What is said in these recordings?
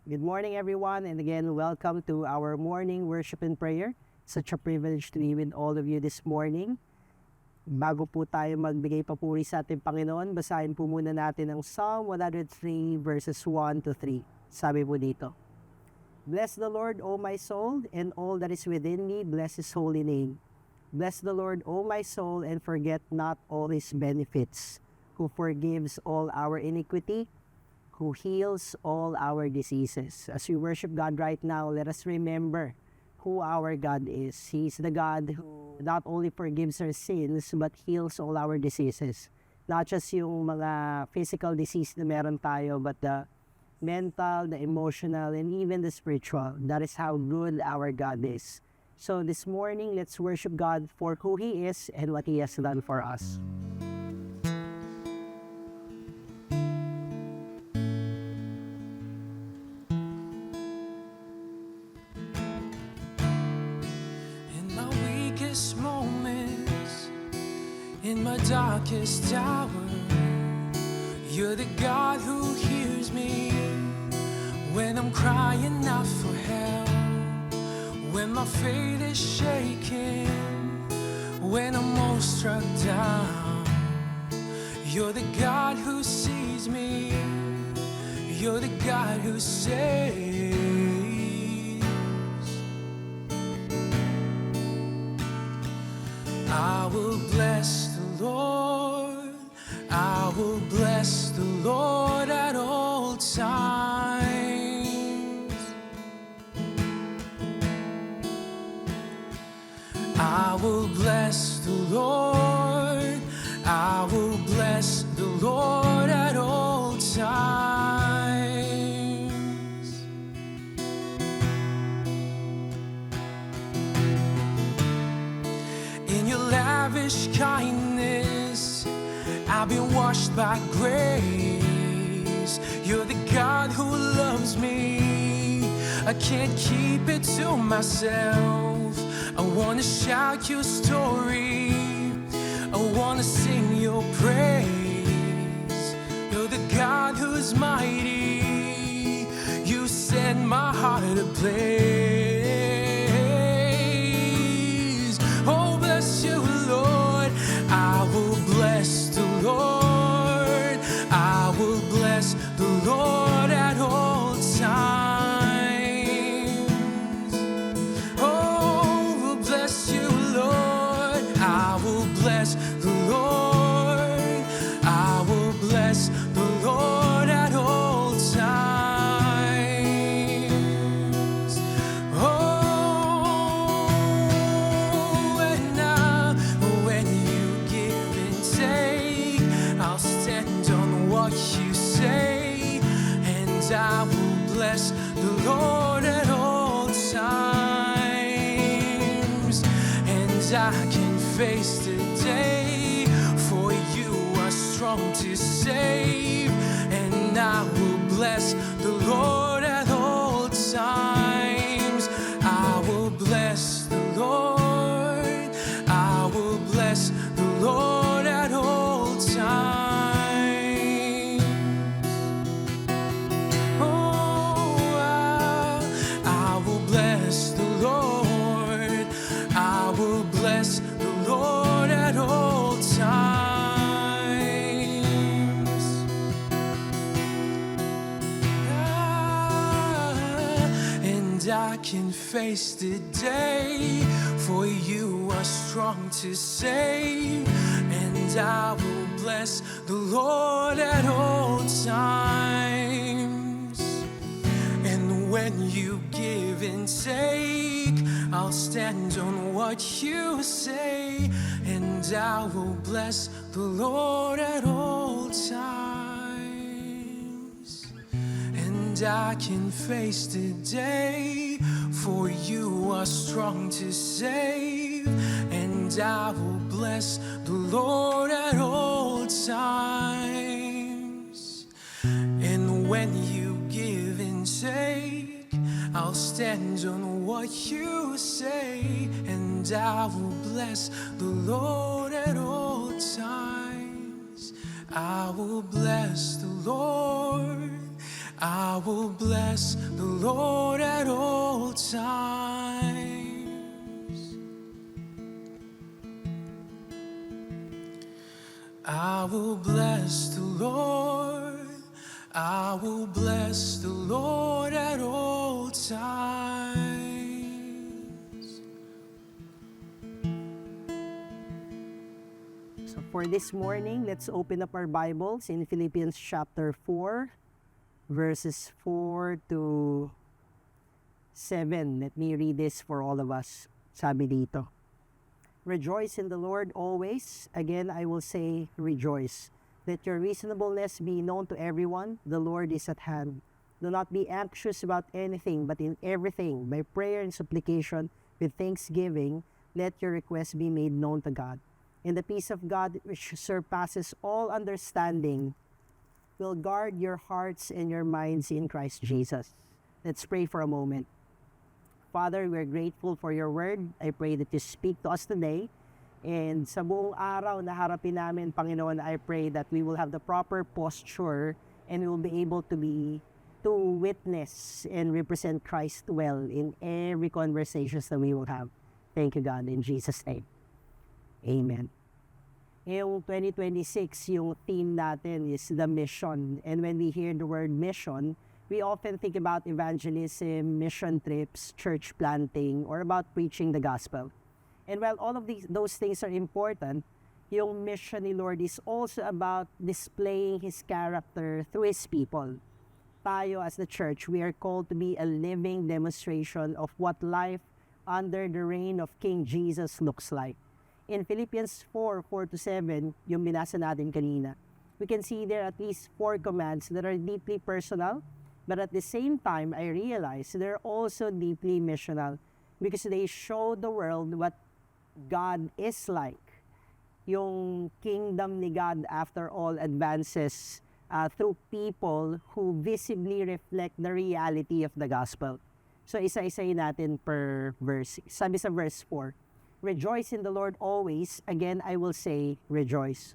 Good morning, everyone, and again, welcome to our morning worship and prayer. Such a privilege to be with all of you this morning. Bago po tayo magbigay papuri sa ating Panginoon, basahin po muna natin ang Psalm 103 verses 1 to 3. Sabi po dito, Bless the Lord, O my soul, and all that is within me, bless His holy name. Bless the Lord, O my soul, and forget not all His benefits, who forgives all our iniquity, who heals all our diseases. As we worship God right now, let us remember who our God is. He is the God who not only forgives our sins, but heals all our diseases. Not just yung mga physical disease na meron tayo, but the mental, the emotional, and even the spiritual. That is how good our God is. So this morning, let's worship God for who He is and what He has done for us. Moments in my darkest hour, you're the God who hears me when I'm crying out for help, when my faith is shaking, when I'm all struck down. You're the God who sees me, you're the God who saves. I will bless the Lord, I will bless the Lord at all times. I will bless the Lord, I will bless the Lord at all times. In your lavish kindness, I've been washed by grace. You're the God who loves me. I can't keep it to myself. I wanna shout your story, I wanna sing your praise. You're the God who's mighty. You set my heart ablaze. Oh, bless you, Lord. I will bless the Lord, I will bless the Lord at all times. Oh, will bless you, Lord. I will bless the Lord, I will bless the Lord at all times. Oh, and now when you give and take, I'll stand on what you say, and I will bless the Lord at all times. And I can face the day, for you are strong to save, and I will bless the Lord at all times. I will bless the Lord, I will bless the Lord at all times. Oh, I will bless the Lord, I will bless the Lord at all times. And I can face the day, for you are strong to save, and I will bless the Lord at all times. And when you give and take, I'll stand on what you say, and I will bless the Lord at all times. And I can face the day, for you are strong to save, and I will bless the Lord at all times. And when you give and take, I'll stand on what you say, and I will bless the Lord at all times. I will bless the Lord, I will bless the Lord at all times. I will bless the Lord. I will bless the Lord at all times. So for this morning, let's open up our Bibles in Philippians chapter 4, verses 4 to 7. Let me read this for all of us. Sabi dito, rejoice in the Lord always. Again, I will say rejoice. Let your reasonableness be known to everyone. The Lord is at hand. Do not be anxious about anything, but in everything, by prayer and supplication, with thanksgiving, let your requests be made known to God. And the peace of God, which surpasses all understanding, will guard your hearts and your minds in Christ Jesus. Let's pray for a moment. Father, we're grateful for your word. I pray that you speak to us today. And sa buong araw na harapin namin, Panginoon, I pray that we will have the proper posture and we will be able to witness and represent Christ well in every conversations that we will have. Thank you, God, in Jesus' name. Amen. Yung 2026, yung theme natin is the mission. And when we hear the word mission, we often think about evangelism, mission trips, church planting, or about preaching the gospel. And while all of those things are important, yung mission ni Lord is also about displaying His character through His people. Tayo as the church, we are called to be a living demonstration of what life under the reign of King Jesus looks like. In Philippians 4:4-7, yung binasa natin kanina, we can see there at least 4 commands that are deeply personal, but at the same time, I realize they're also deeply missional because they show the world what God is like. Yung kingdom ni God, after all, advances through people who visibly reflect the reality of the gospel. So isa-isayin natin per verse. Sabi sa verse 4, rejoice in the Lord always. Again, I will say, rejoice.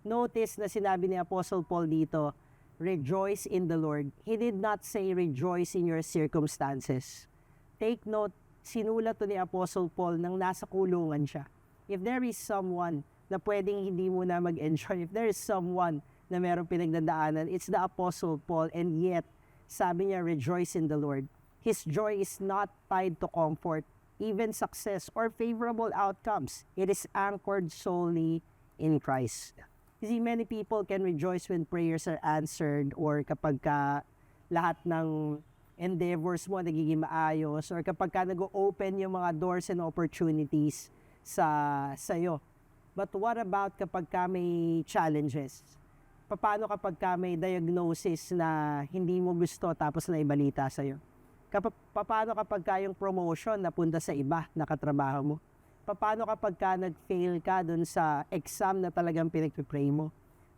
Notice na sinabi ni Apostle Paul dito, rejoice in the Lord. He did not say rejoice in your circumstances. Take note, sinulat to ni Apostle Paul nang nasa kulungan siya. If there is someone na pwedeng hindi mo na mag-enjoy, if there is someone na merong pinagdadaanan, it's the Apostle Paul, and yet, sabi niya, rejoice in the Lord. His joy is not tied to comfort, even success or favorable outcomes. It is anchored solely in Christ. You see, many people can rejoice when prayers are answered or kapag ka lahat ng endeavors mo nagiging maayos or kapag ka nag-open yung mga doors and opportunities sa'yo. But what about kapag ka may challenges? Paano kapag ka may diagnosis na hindi mo gusto tapos na ibalita sa'yo? Paano kapag ka yung promotion napunta sa iba na katrabaho mo? Paano kapag ka nag-fail ka dun sa exam na talagang pinag-pray mo?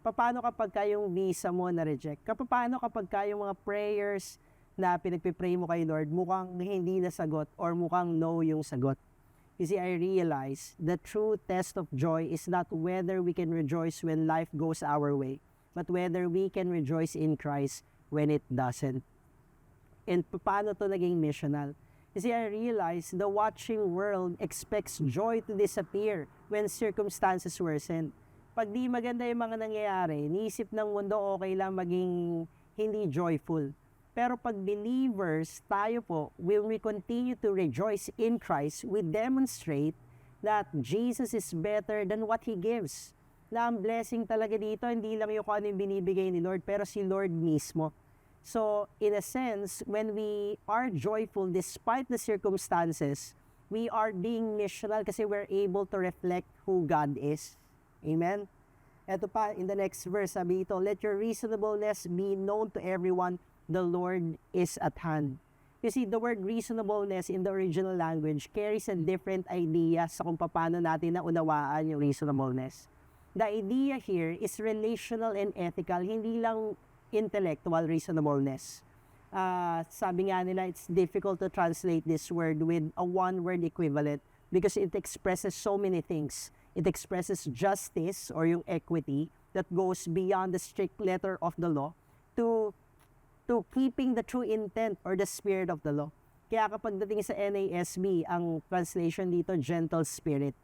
Paano kapag ka yung visa mo na-reject? Paano kapag ka yung mga prayers na pinag-pray mo kay Lord mukhang hindi nasagot or mukhang no yung sagot? You see, I realize the true test of joy is not whether we can rejoice when life goes our way, but whether we can rejoice in Christ when it doesn't. And paano to naging missional? Kasi I realize the watching world expects joy to disappear when circumstances worsen. Pag di maganda yung mga nangyayari, niisip ng mundo okay lang maging hindi joyful. Pero pag believers, tayo po, will we continue to rejoice in Christ, we demonstrate that Jesus is better than what He gives. Na ang blessing talaga dito, hindi lang yung kung ano yung binibigay ni Lord, pero si Lord mismo. So, in a sense, when we are joyful despite the circumstances, we are being missional kasi we're able to reflect who God is. Amen? Ito pa, in the next verse, sabi ito, let your reasonableness be known to everyone, the Lord is at hand. You see, the word reasonableness in the original language carries a different idea sa kung paano natin naunawaan yung reasonableness. The idea here is relational and ethical, hindi lang intellectual reasonableness. Sabi nga nila, it's difficult to translate this word with a one-word equivalent because it expresses so many things. It expresses justice or yung equity that goes beyond the strict letter of the law to to keeping the true intent or the spirit of the law. Kaya kapag dating sa NASB, ang translation dito, gentle spirit.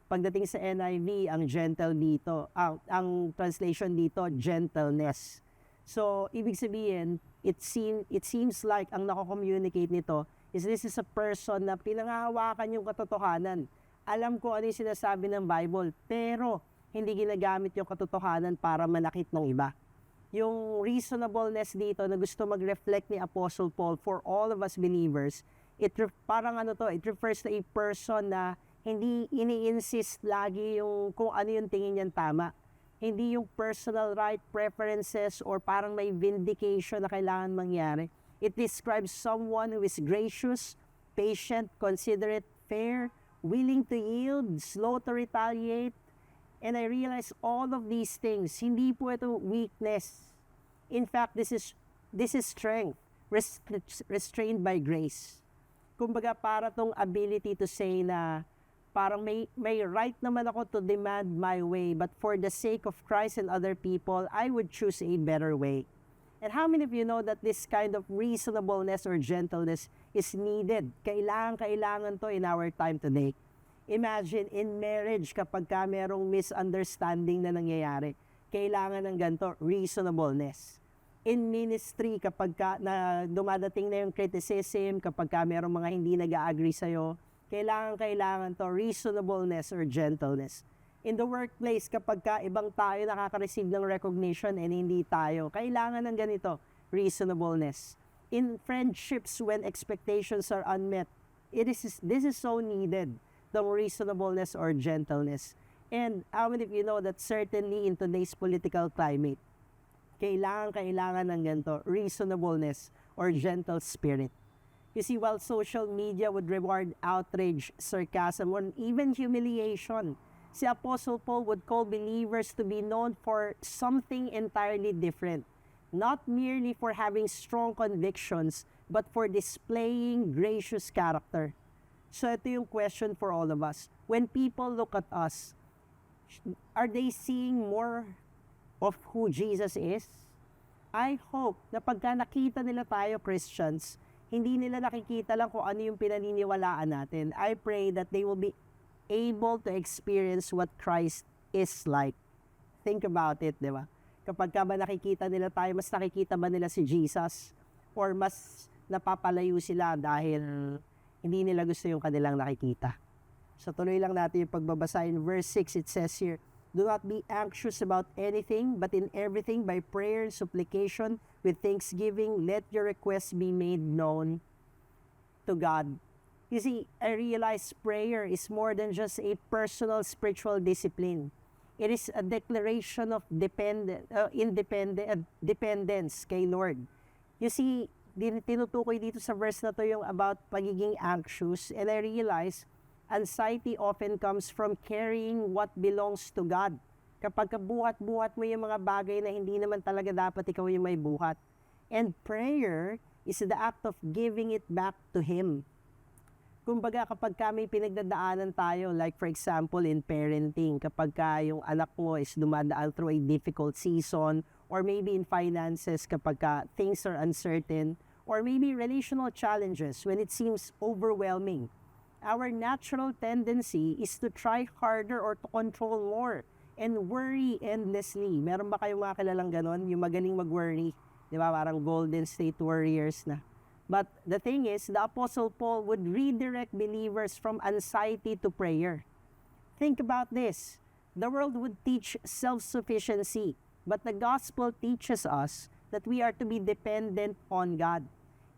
Pagdating sa NIV, ang gentle dito, ang translation dito, gentleness. So, ibig sabihin, it seems like ang nako-communicate nito is this is a person na pinangahawakan yung katotohanan. Alam ko ano yung sinasabi ng Bible, pero hindi ginagamit yung katotohanan para manakit ng iba. Yung reasonableness dito na gusto mag-reflect ni Apostle Paul for all of us believers, it refers to a person na hindi ini-insist lagi yung kung ano yung tingin niyang tama. Hindi yung personal right, preferences, or parang may vindication na kailangan mangyari. It describes someone who is gracious, patient, considerate, fair, willing to yield, slow to retaliate. And I realize all of these things, hindi po ito weakness. In fact, this is strength, restrained by grace. Kumbaga, para tong ability to say na parang may right naman ako to demand my way, but for the sake of Christ and other people, I would choose a better way. And how many of you know that this kind of reasonableness or gentleness is needed? Kailangan to in our time today. Imagine, in marriage, kapag ka merong misunderstanding na nangyayari, kailangan ng ganito, reasonableness. In ministry, kapag ka na dumadating na yung criticism, kapag ka merong mga hindi nag-agree sa'yo, kailangan to, reasonableness or gentleness. In the workplace, kapag ka ibang tayo nakaka-receive ng recognition and hindi tayo, kailangan ng ganito, reasonableness. In friendships, when expectations are unmet, this is so needed, the reasonableness or gentleness. And how many of you know that certainly in today's political climate, kailangan ng ganito, reasonableness or gentle spirit. You see, while social media would reward outrage, sarcasm, or even humiliation, si Apostle Paul would call believers to be known for something entirely different. Not merely for having strong convictions, but for displaying gracious character. So ito yung question for all of us. When people look at us, are they seeing more of who Jesus is? I hope na pagka nakita nila tayo, Christians, hindi nila nakikita lang kung ano yung pinaniniwalaan natin. I pray that they will be able to experience what Christ is like. Think about it, di ba? Kapag ka ba nakikita nila tayo, mas nakikita ba nila si Jesus? Or mas napapalayo sila dahil hindi nila gusto yung kanilang nakikita? So tuloy lang natin yung pagbabasa. In verse 6, it says here, do not be anxious about anything, but in everything by prayer and supplication with thanksgiving, let your requests be made known to God. You see, I realize prayer is more than just a personal spiritual discipline. It is a declaration of dependence kay Lord. You see, tinutukoy dito sa verse na to yung about pagiging anxious, and I realize anxiety often comes from carrying what belongs to God. Kapag buhat-buhat mo yung mga bagay na hindi naman talaga dapat ikaw yung may buhat. And prayer is the act of giving it back to Him. Kumbaga, kapag ka may pinagdadaanan tayo, like for example in parenting, kapag ka yung anak mo is dumadaan through a difficult season, or maybe in finances kapag ka things are uncertain, or maybe relational challenges when it seems overwhelming. Our natural tendency is to try harder or to control more and worry endlessly. Meron ba kayong mga kilalang ganon? Yung magaling mag-worry. Di ba? Parang Golden State Warriors na. But the thing is, the Apostle Paul would redirect believers from anxiety to prayer. Think about this. The world would teach self-sufficiency, but the gospel teaches us that we are to be dependent on God.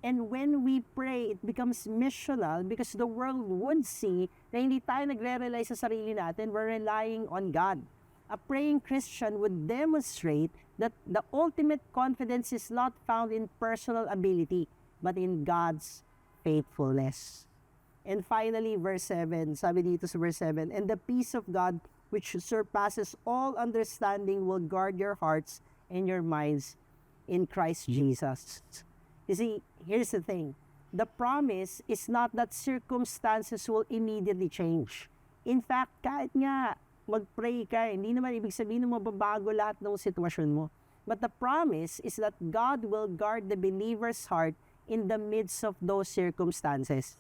And when we pray, it becomes missional because the world would see na hindi tayo nagre-rely sa sarili natin, we're relying on God. A praying Christian would demonstrate that the ultimate confidence is not found in personal ability, but in God's faithfulness. And finally, verse 7, sabi dito sa verse 7, and the peace of God, which surpasses all understanding, will guard your hearts and your minds in Christ Jesus. You see, here's the thing. The promise is not that circumstances will immediately change. In fact, kahit nga mag-pray ka, hindi naman ibig sabihin na mababago lahat ng sitwasyon mo. But the promise is that God will guard the believer's heart in the midst of those circumstances.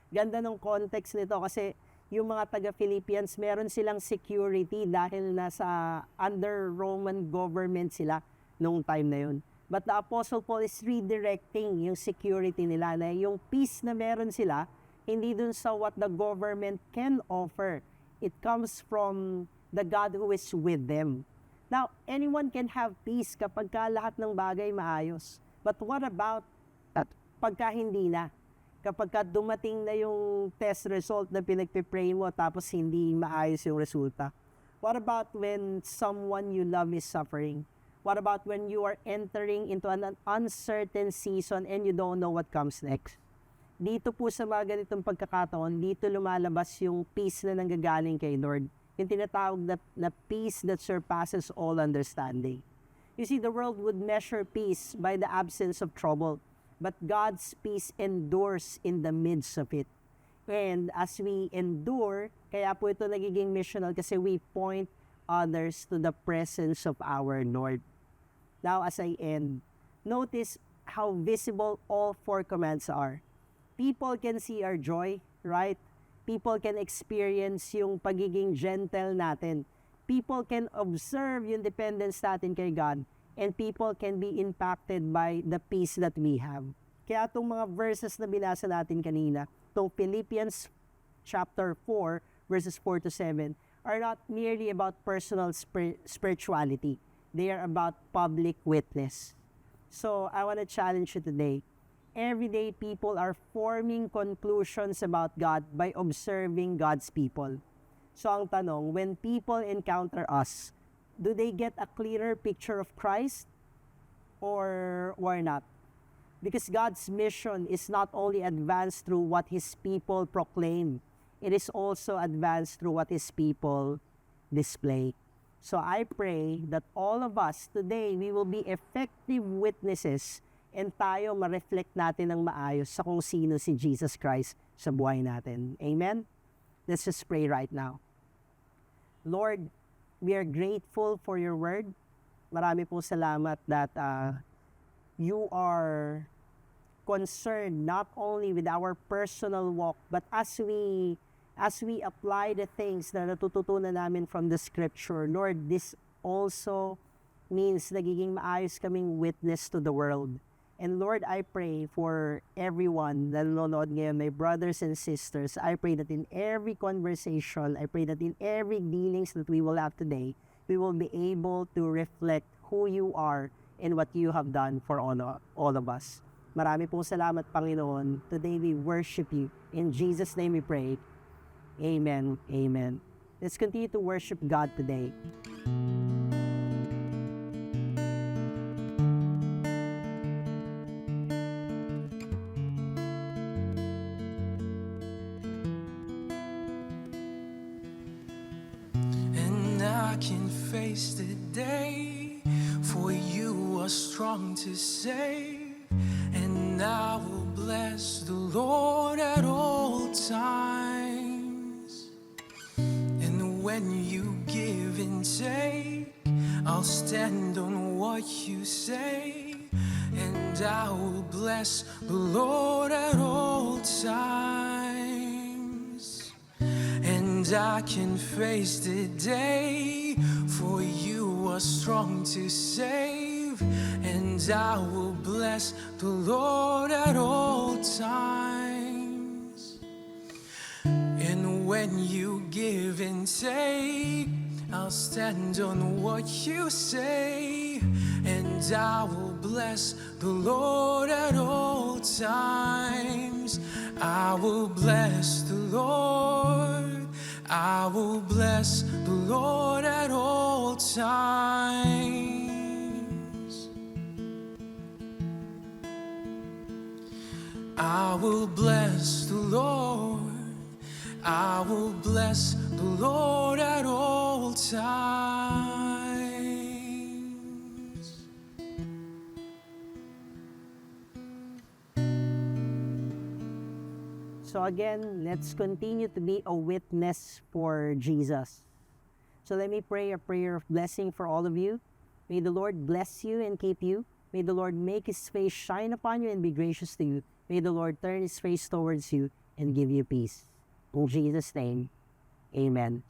Ganda ng context nito kasi yung mga taga-Philippians, meron silang security dahil nasa under Roman government sila noong time na yun. But the Apostle Paul is redirecting yung security nila na yung peace na meron sila, hindi dun sa what the government can offer. It comes from the God who is with them. Now, anyone can have peace kapag ka lahat ng bagay maayos. But what about pagka hindi na? Kapag ka dumating na yung test result na pinagpipray mo tapos hindi maayos yung resulta? What about when someone you love is suffering? What about when you are entering into an uncertain season and you don't know what comes next? Dito po sa mga ganitong pagkakataon, dito lumalabas yung peace na nanggagaling kay Lord. Yung tinatawag na peace that surpasses all understanding. You see, the world would measure peace by the absence of trouble. But God's peace endures in the midst of it. And as we endure, kaya po ito nagiging missional kasi we point others to the presence of our Lord. Now, as I end, notice how visible all four commands are. People can see our joy, right? People can experience yung pagiging gentle natin. People can observe yung dependence natin kay God. And people can be impacted by the peace that we have. Kaya itong mga verses na binasa natin kanina, itong Philippians chapter 4, verses 4 to 7, are not merely about personal spirituality. They are about public witness. So, I want to challenge you today. Everyday people are forming conclusions about God by observing God's people. So, ang tanong, when people encounter us, do they get a clearer picture of Christ or not? Because God's mission is not only advanced through what His people proclaim, it is also advanced through what His people display. So I pray that all of us today, we will be effective witnesses and tayo ma-reflect natin ng maayos sa kung sino si Jesus Christ sa buhay natin. Amen? Let's just pray right now. Lord, we are grateful for your word. Marami pong salamat that you are concerned not only with our personal walk, but as we apply the things na natututunan namin from the scripture, Lord, this also means nagiging maayos kaming witness to the world. And Lord, I pray for everyone na nanonood ngayon, my brothers and sisters. I pray that in every conversation, I pray that in every dealings that we will have today, we will be able to reflect who you are and what you have done for all of us. Marami pong salamat, Panginoon. Today we worship you. In Jesus' name we pray. Amen. Amen. Let's continue to worship God today. I can face the day, for you are strong to save, and I will bless the Lord at all times. And when you give and take, I'll stand on what you say, and I will bless the Lord at all times. And I can face the day, for you are strong to save, and I will bless the Lord at all times. And when you give and take, I'll stand on what you say, and I will bless the Lord at all times. I will bless the Lord. I will bless the Lord at all times. I will bless the Lord. I will bless the Lord at all times. So again, let's continue to be a witness for Jesus. So let me pray a prayer of blessing for all of you. May the Lord bless you and keep you. May the Lord make His face shine upon you and be gracious to you. May the Lord turn His face towards you and give you peace. In Jesus' name, amen.